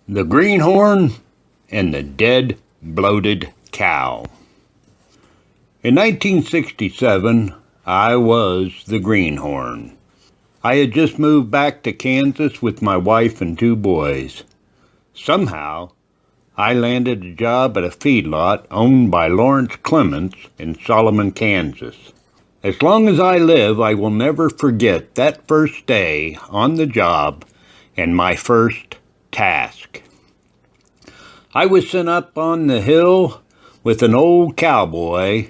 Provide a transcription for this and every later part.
The Greenhorn and the Dead Bloated Cow. In 1967, I was the Greenhorn. I had just moved back to Kansas with my wife and 2 boys. Somehow, I landed a job at a feedlot owned by Lawrence Clements in Solomon, Kansas. As long as I live, I will never forget that first day on the job and my first task. I was sent up on the hill with an old cowboy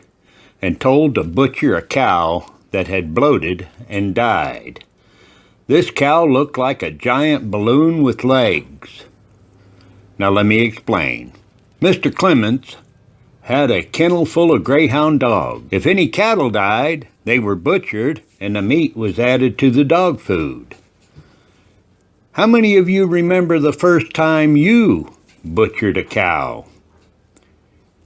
and told to butcher a cow that had bloated and died. This cow looked like a giant balloon with legs. Now let me explain. Mr. Clements had a kennel full of greyhound dogs. If any cattle died, they were butchered and the meat was added to the dog food. How many of you remember the first time you butchered a cow?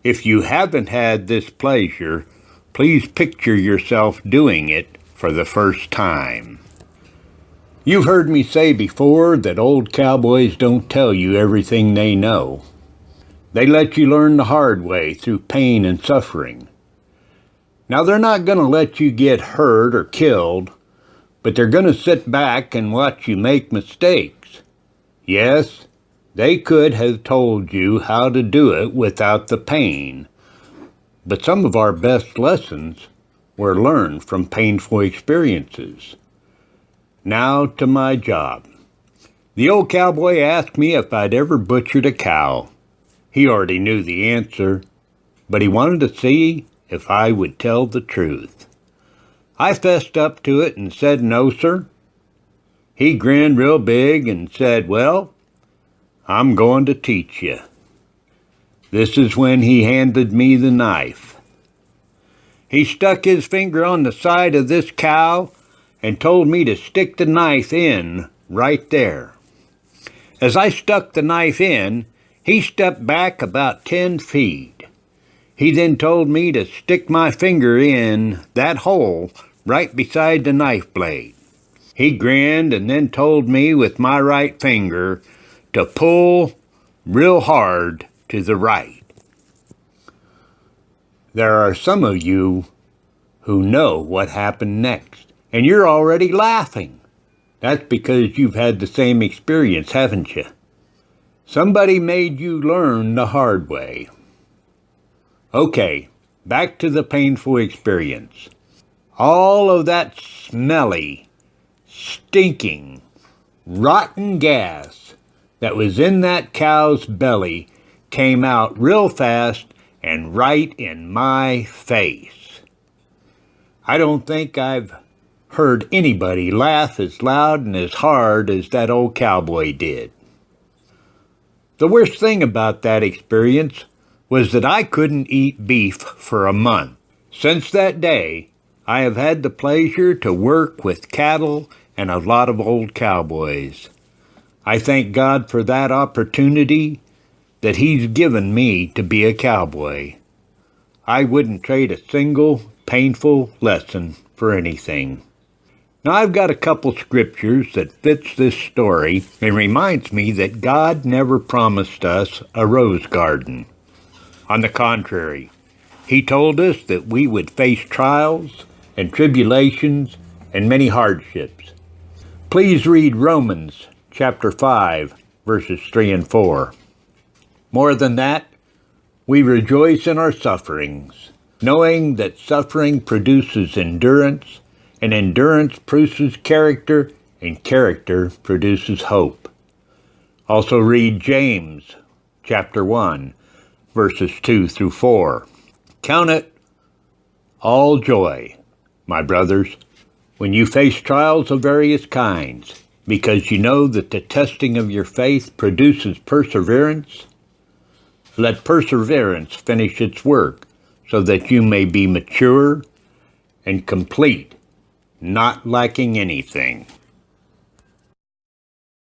If you haven't had this pleasure, please picture yourself doing it for the first time. You've heard me say before that old cowboys don't tell you everything they know. They let you learn the hard way through pain and suffering. Now they're not going to let you get hurt or killed, but they're going to sit back and watch you make mistakes. Yes, they could have told you how to do it without the pain, but some of our best lessons were learned from painful experiences. Now to my job. The old cowboy asked me if I'd ever butchered a cow. He already knew the answer, but he wanted to see if I would tell the truth. I fessed up to it and said, "No, sir." He grinned real big and said, "Well, I'm going to teach you." This is when he handed me the knife. He stuck his finger on the side of this cow and told me to stick the knife in right there. As I stuck the knife in, he stepped back about 10 feet. He then told me to stick my finger in that hole right beside the knife blade. He grinned and then told me with my right finger to pull real hard to the right. There are some of you who know what happened next, and you're already laughing. That's because you've had the same experience, haven't you? Somebody made you learn the hard way. Okay, back to the painful experience. All of that smelly, stinking, rotten gas that was in that cow's belly came out real fast and right in my face. I don't think I've heard anybody laugh as loud and as hard as that old cowboy did. The worst thing about that experience was that I couldn't eat beef for a month. Since that day, I have had the pleasure to work with cattle and a lot of old cowboys. I thank God for that opportunity that He's given me to be a cowboy. I wouldn't trade a single painful lesson for anything. Now I've got a couple scriptures that fits this story and reminds me that God never promised us a rose garden. On the contrary, He told us that we would face trials and tribulations and many hardships. Please read Romans chapter 5, verses 3 and 4. More than that, we rejoice in our sufferings, knowing that suffering produces endurance, and endurance produces character, and character produces hope. Also read James chapter 1, verses 2 through 4. Count it all joy, my brothers, when you face trials of various kinds, because you know that the testing of your faith produces perseverance. Let perseverance finish its work, so that you may be mature and complete, not lacking anything.